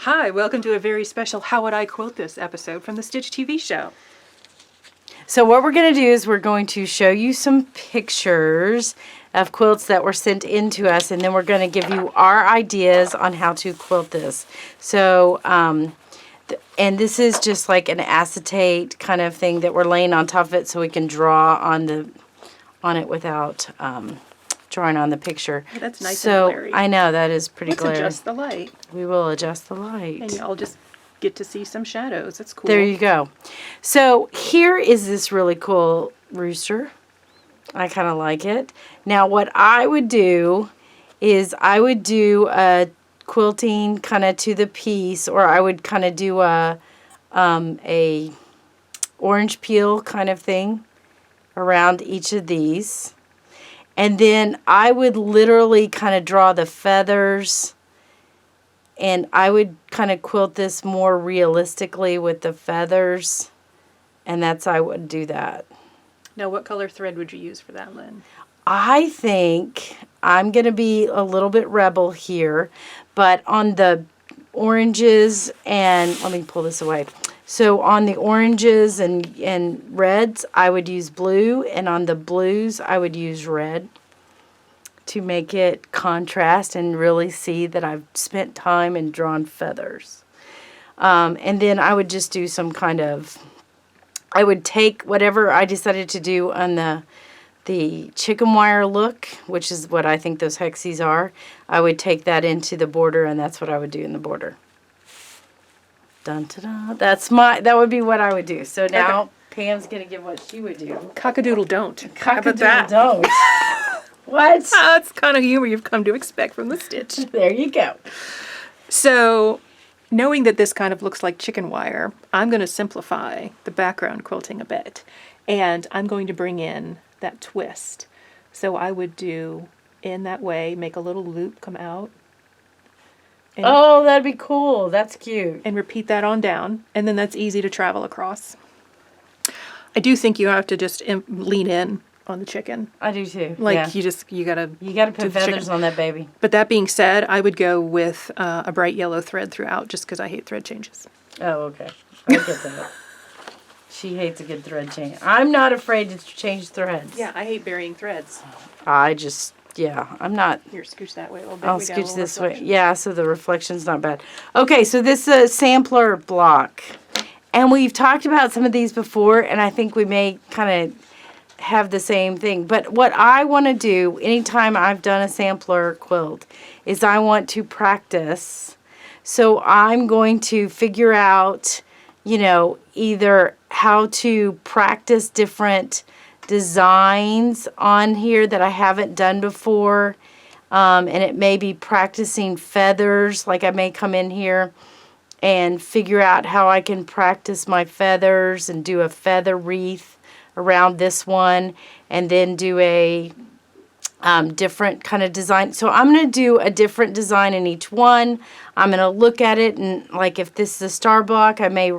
Hi, welcome to a very special How Would I Quilt This episode from the Stitch TV show. So what we're going to do is we're going to show you some pictures of quilts that were sent in to us, and then we're going to give you our ideas on how to quilt this. So, and this is just like an acetate kind of thing that we're laying on top of it so we can draw on it without drawing on the picture. Oh, that's nice so, and glary. I know, that is pretty Let's glary. adjust the light. We will adjust the light. And y'all just get to see some shadows. That's cool. There you go. So here is this really cool rooster. I kind of like it. Now what I would do is I would do a quilting kind of to the piece, or I would kind of do a orange peel kind of thing around each of these. And then I would literally kind of draw the feathers, and I would kind of quilt this more realistically with the feathers, and that's I would do that. Now, what color thread would you use for that, Lynn? I think I'm going to be a little bit rebel here, but on the oranges, and let me pull this away. So on the oranges and reds, I would use blue, and on the blues, I would use red to make it contrast and really see that I've spent time and drawn feathers. And then I would just do some kind of, I would take whatever I decided to do on the chicken wire look, which is what I think those hexies are. I would take that into the border, and that's what I would do in the border. Dun, ta, da. That would be what I would do. So now Okay. Pam's going to give what she would do. Cockadoodle don't. How about that? Don't. What? That's kind of humor you've come to expect from the Stitch. There you go. So, knowing that this kind of looks like chicken wire, I'm going to simplify the background quilting a bit. And I'm going to bring in that twist. So I would do, in that way, make a little loop come out. And, Oh, that'd be cool. That's cute. and repeat that on down. And then that's easy to travel across. I do think you have to just lean in on the chicken. I do too. Like, yeah. you gotta... You got to do put the feathers chicken. on that baby. But that being said, I would go with a bright yellow thread throughout just because I hate thread changes. Oh, okay. I get that. She hates a good thread change. I'm not afraid to change threads. Yeah, I hate burying threads. I'm not. Here, scooch that way a little bit. I'll We got a scooch little this way. reflection. Yeah, so the reflection's not bad. Okay, so this is a sampler block. And we've talked about some of these before, and I think we may kind of have the same thing. But what I want to do anytime I've done a sampler quilt is I want to practice. So I'm going to figure out, either how to practice different designs on here that I haven't done before. And it may be practicing feathers, like I may come in here and figure out how I can practice my feathers and do a feather wreath around this one, and then do a different kind of design. So I'm going to do a different design in each one. I'm going to look at it, and like if this is a star block, I may,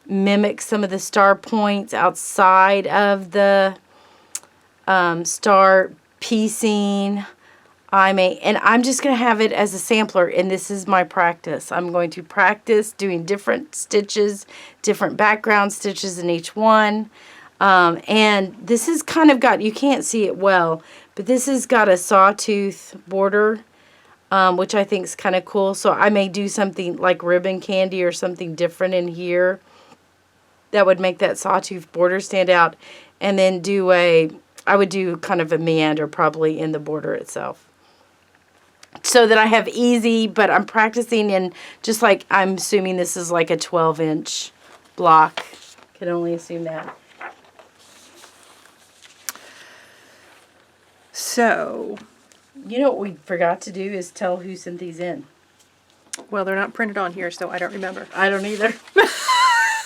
mimic some of the star points outside of the star piecing. And I'm just going to have it as a sampler, and this is my practice. I'm going to practice doing different stitches, different background stitches in each one. And this has kind of got, you can't see it well, but this has got a sawtooth border, which I think is kind of cool. So I may do something like ribbon candy or something different in here that would make that sawtooth border stand out. And then I would do kind of a meander probably in the border itself. So that I have easy, but I'm practicing in, just like I'm assuming this is like a 12-inch block. Can only assume that. So, You know what we forgot to do is tell who sent these in. well, they're not printed on here, so I don't remember. I don't either.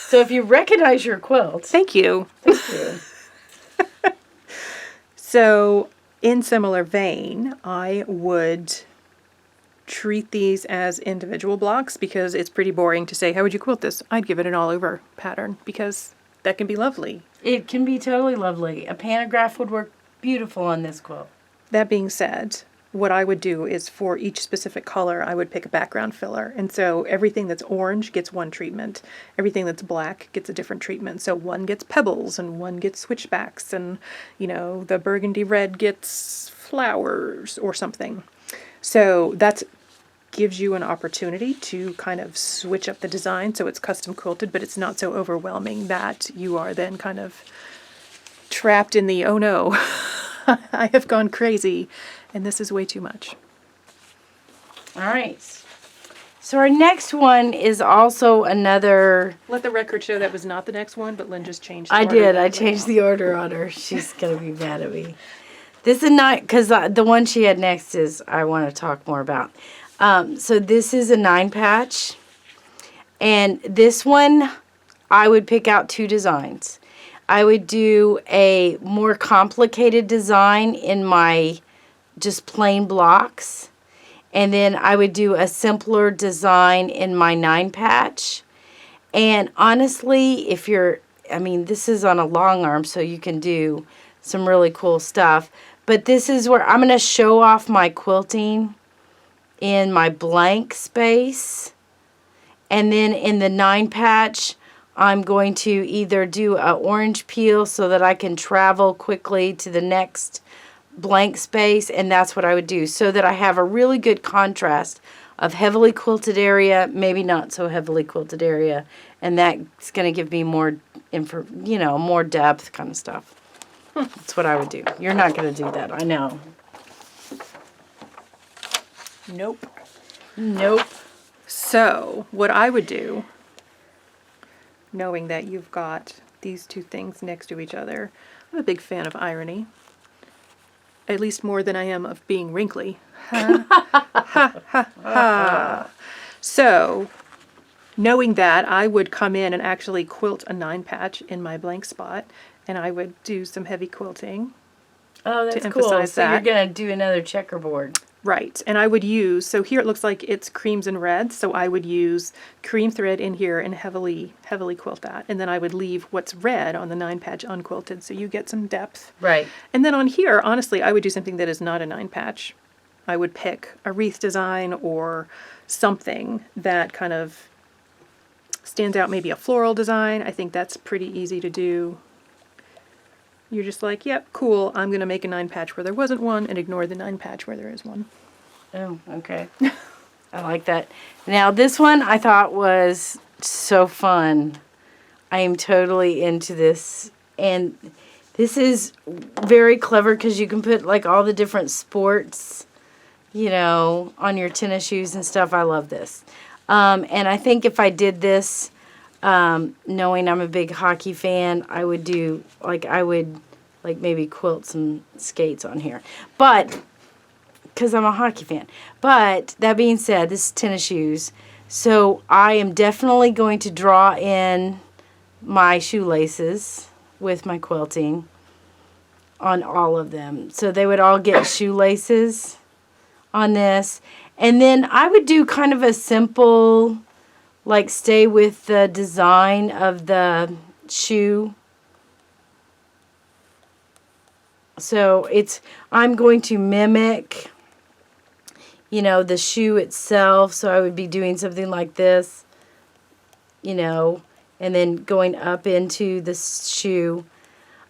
So if you recognize your quilt, Thank you. thank you. So, in similar vein, I would treat these as individual blocks because it's pretty boring to say, how would you quilt this? I'd give it an all-over pattern because that can be lovely. It can be totally lovely. A pantograph would work beautiful on this quilt. That being said, what I would do is for each specific color, I would pick a background filler. And so everything that's orange gets one treatment. Everything that's black gets a different treatment. So one gets pebbles and one gets switchbacks, and, the burgundy red gets flowers or something. So that gives you an opportunity to kind of switch up the design so it's custom quilted, but it's not so overwhelming that you are then kind of trapped in the, oh no, I have gone crazy and this is way too much. All right. So our next one is also another... Let the record show that was not the next one, but Lynn just changed the I order. did. I changed the order on her. She's going to be mad at me. This is not... Because the one she had next is I want to talk more about. So this is a 9-patch. And this one, I would pick out 2 designs. I would do a more complicated design in my just plain blocks. And then I would do a simpler design in my 9-patch. And honestly, if you're, this is on a long arm, so you can do some really cool stuff. But this is where I'm going to show off my quilting in my blank space. And then in the 9-patch, I'm going to either do an orange peel so that I can travel quickly to the next blank space, and that's what I would do, so that I have a really good contrast of heavily quilted area, maybe not so heavily quilted area, and that's going to give me more more depth kind of stuff. That's what I would do. You're not going to do that, I know. Nope. Nope. So what I would do, knowing that you've got these 2 things next to each other, I'm a big fan of irony. At least more than I am of being wrinkly. Ha, ha, ha, ha. So, knowing that, I would come in and actually quilt a 9-patch in my blank spot, and I would do some heavy quilting. Oh, that's to cool. emphasize So that. you're going to do another checkerboard. Right, and I would use, so here it looks like it's creams and reds, so I would use cream thread in here and heavily quilt that. And then I would leave what's red on the 9-patch unquilted, so you get some depth. Right. And then on here, honestly, I would do something that is not a 9-patch. I would pick a wreath design or something that kind of stands out, maybe a floral design. I think that's pretty easy to do. You're just like, yep, cool, I'm going to make a 9-patch where there wasn't one and ignore the 9-patch where there is one. Oh, okay. I like that. Now, this one I thought was so fun. I am totally into this. And this is very clever because you can put like all the different sports, on your tennis shoes and stuff. I love this. And I think if I did this, knowing I'm a big hockey fan, I would do, maybe quilt some skates on here. But, because I'm a hockey fan. But, that being said, this is tennis shoes. So, I am definitely going to draw in my shoelaces with my quilting on all of them. So, they would all get shoelaces on this. And then, I would do kind of a simple... stay with the design of the shoe. So I'm going to mimic, the shoe itself. So I would be doing something like this, and then going up into the shoe.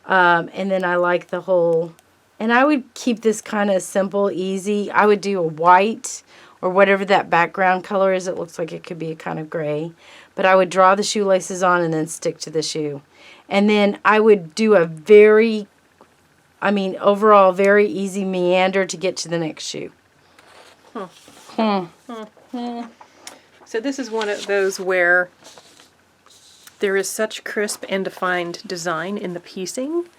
And then I like the whole, and I would keep this kind of simple, easy. I would do a white or whatever that background color is. It looks like it could be a kind of gray. But I would draw the shoelaces on and then stick to the shoe. And then I would do a overall very easy meander to get to the next shoe. So this is one of those where there is such crisp and defined design in the piecing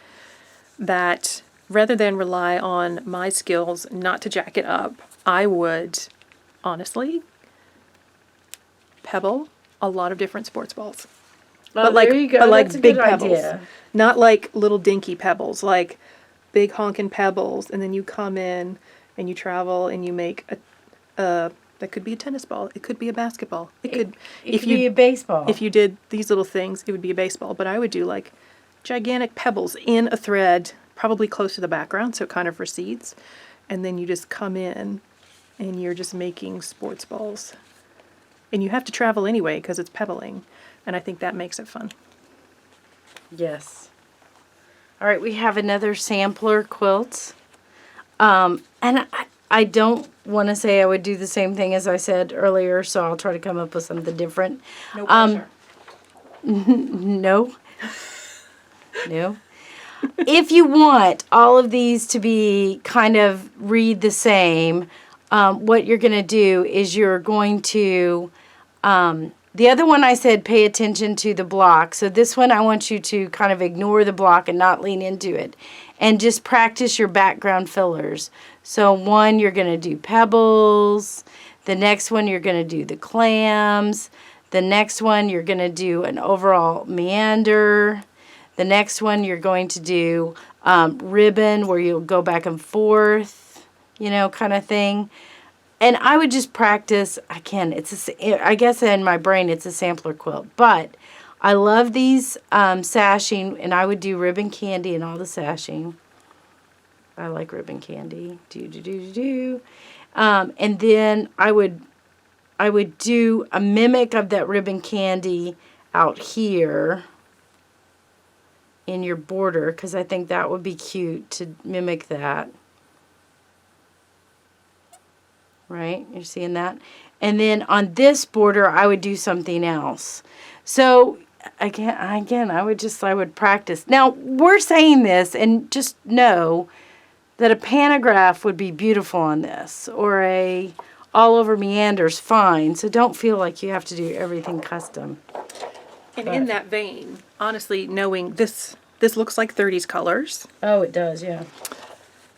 that rather than rely on my skills not to jack it up, I would... honestly, pebble a lot of different sports balls. There you go. But That's a big good pebbles. idea. Not like little dinky pebbles, like big honkin' pebbles, and then you come in and you travel and you make that could be a tennis ball, it could be a basketball. It could be a baseball. If you did these little things, it would be a baseball, but I would do like gigantic pebbles in a thread, probably close to the background, so it kind of recedes. and then you just come in and you're just making sports balls. And you have to travel anyway because it's pebbling, and I think that makes it fun. Yes. All right, we have another sampler quilt. And I don't want to say I would do the same thing as I said earlier, so I'll try to come up with something different. No pressure. No. No. If you want all of these to be kind of read the same, what you're going to do is you're going to, the other one I said pay attention to the block. So this one I want you to kind of ignore the block and not lean into it. And just practice your background fillers. So one, you're going to do pebbles. The next one, you're going to do the clams. The next one, you're going to do an overall meander. The next one, you're going to do ribbon, where you'll go back and forth, you know, kind of thing. And I would just practice. I guess in my brain, it's a sampler quilt. But I love these sashing, and I would do ribbon candy and all the sashing. I like ribbon candy. And then I would do a mimic of that ribbon candy out here in your border, because I think that would be cute to mimic that. Right? You're seeing that? And then on this border, I would do something else. So again, I would practice. Now, we're saying this, and just know that a pantograph would be beautiful on this, or a all over meanders fine. So don't feel like you have to do everything custom. And in that vein, honestly, knowing this looks like 30s colors. Oh, it does, yeah.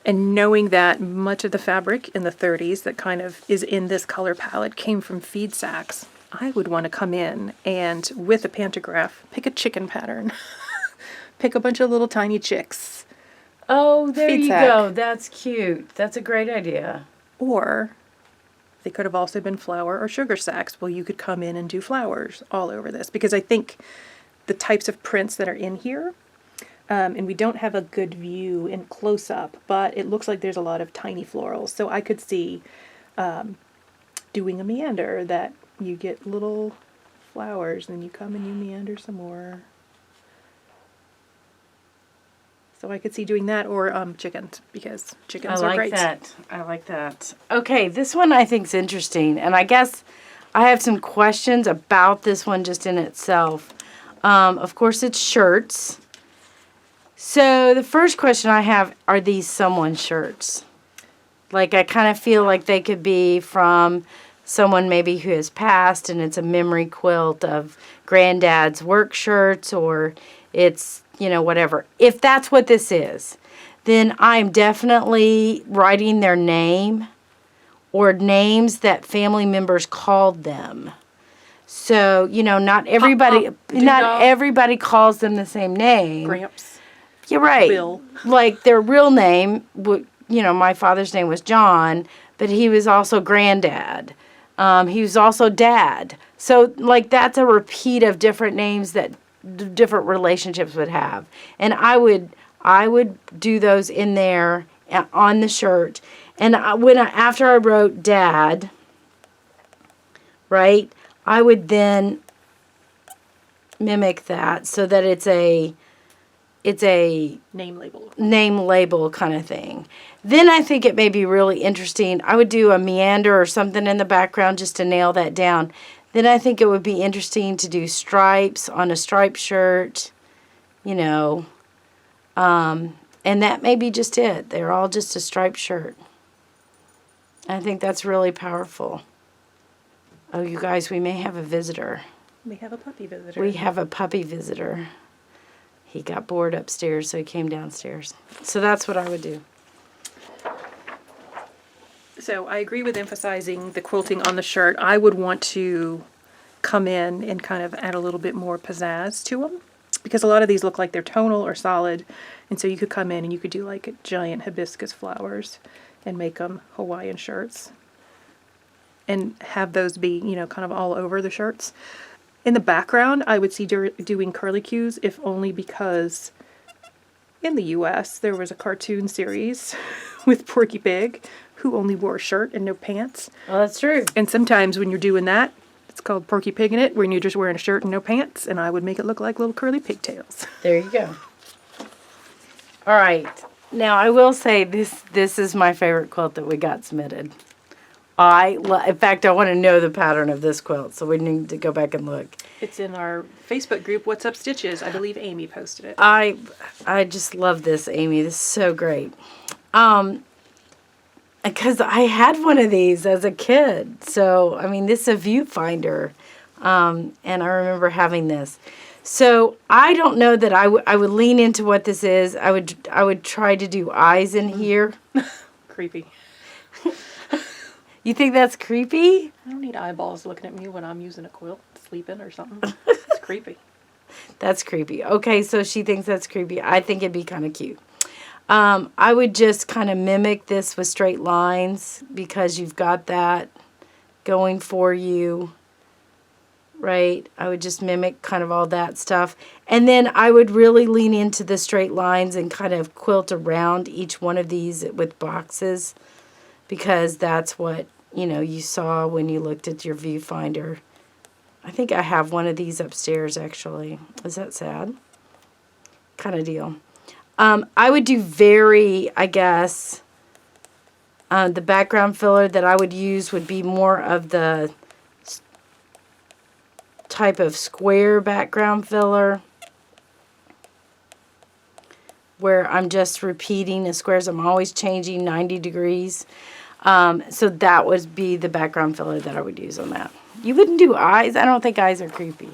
And knowing that much of the fabric in the 30s that kind of is in this color palette came from feed sacks, I would want to come in and, with a pantograph, pick a chicken pattern. Pick a bunch of little tiny chicks. Oh, there Feed you sack. go. That's cute. That's a great idea. Or they could have also been flour or sugar sacks. Well, you could come in and do flowers all over this, because I think the types of prints that are in here, and we don't have a good view in close-up, but it looks like there's a lot of tiny florals. So I could see doing a meander that you get little flowers, and then you come and you meander some more. So I could see doing that, or chickens, because chickens are great. I like that. Okay, this one I think is interesting, and I guess I have some questions about this one just in itself. Of course, it's shirts. So the first question I have, are these someone's shirts? Like, I kind of feel like they could be from someone maybe who has passed, and it's a memory quilt of granddad's work shirts, or it's, you know, whatever. If that's what this is, then I'm definitely writing their name or names that family members called them. So, you know, not everybody calls them the same name. Gramps. You're right. Bill. Like, their real name, you know, my father's name was John, but he was also granddad. He was also dad. So, like, that's a repeat of different names that different relationships would have. And I would do those in there on the shirt. And after I wrote dad, right, I would then mimic that so that it's a Name label kind of thing. Then I think it may be really interesting. I would do a meander or something in the background just to nail that down. Then I think it would be interesting to do stripes on a striped shirt, you know. And that may be just it. They're all just a striped shirt. I think that's really powerful. Oh, you guys, we may have a visitor. We have a puppy visitor. We have a puppy visitor. He got bored upstairs, so he came downstairs. So that's what I would do. So I agree with emphasizing the quilting on the shirt. I would want to come in and kind of add a little bit more pizzazz to them, because a lot of these look like they're tonal or solid. And so you could come in and you could do like giant hibiscus flowers and make them Hawaiian shirts and have those be, you know, kind of all over the shirts. In the background, I would see doing curlicues, if only because in the US there was a cartoon series with Porky Pig, who only wore a shirt and no pants. Oh, that's true. And sometimes when you're doing that, it's called Porky Pig in it, when you're just wearing a shirt and no pants, and I would make it look like little curly pigtails. There you go. All right. Now, I will say this is my favorite quilt that we got submitted. In fact, I want to know the pattern of this quilt, so we need to go back and look. It's in our Facebook group, What's Up Stitches. I believe Amy posted it. I just love this, Amy. This is so great. Because I had one of these as a kid. So, I mean, this is a viewfinder. And I remember having this. So, I don't know that I would lean into what this is. I would try to do eyes in here. Creepy. You think that's creepy? I don't need eyeballs looking at me when I'm using a quilt, sleeping or something. It's creepy. That's creepy. Okay, so she thinks that's creepy. I think it'd be kind of cute. I would just kind of mimic this with straight lines because you've got that going for you, right? I would just mimic kind of all that stuff. And then I would really lean into the straight lines and kind of quilt around each one of these with boxes because that's what, you saw when you looked at your viewfinder. I think I have one of these upstairs, actually. Is that sad? Kind of deal. I would do the background filler that I would use would be more of the type of square background filler where I'm just repeating the squares. I'm always changing 90 degrees. So that would be the background filler that I would use on that. You wouldn't do eyes? I don't think eyes are creepy.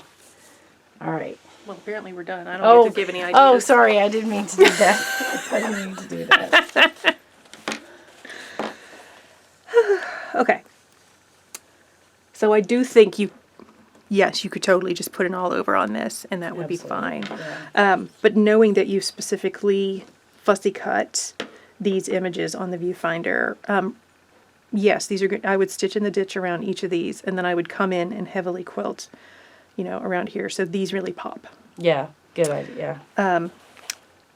All right. Well, apparently we're done. I don't get to give any ideas. Oh, sorry. I didn't mean to do that. I didn't mean to do that. Okay. So I do think you could totally just put an all over on this and that would be fine. Yeah. But knowing that you specifically fussy cut these images on the viewfinder, yes, these are good. I would stitch in the ditch around each of these and then I would come in and heavily quilt, around here. So these really pop. Yeah, good idea.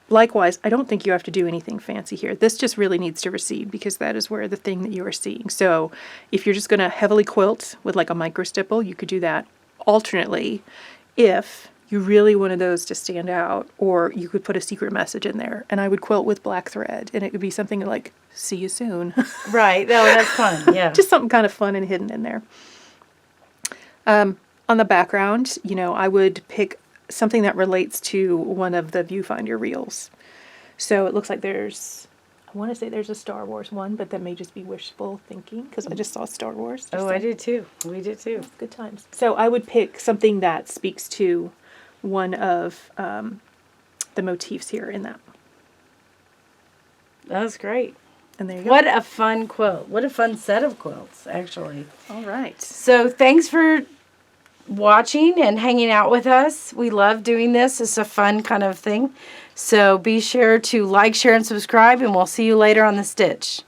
Likewise, I don't think you have to do anything fancy here. This just really needs to recede because that is where the thing that you are seeing. So if you're just going to heavily quilt with like a micro stipple, you could do that alternately if you really wanted those to stand out, or you could put a secret message in there. And I would quilt with black thread and it would be something like, see you soon. Right. No, that's fun. Yeah. Just something kind of fun and hidden in there. On the background, I would pick something that relates to one of the viewfinder reels. So it looks like I want to say there's a Star Wars one, but that may just be wishful thinking because I just saw Star Wars. I did too. We did too. Good times. So I would pick something that speaks to one of the motifs here in that. That was great. And there you go. What a fun quilt. What a fun set of quilts, actually. All right. So thanks for watching and hanging out with us. We love doing this. It's a fun kind of thing. So be sure to like, share, and subscribe, and we'll see you later on the stitch.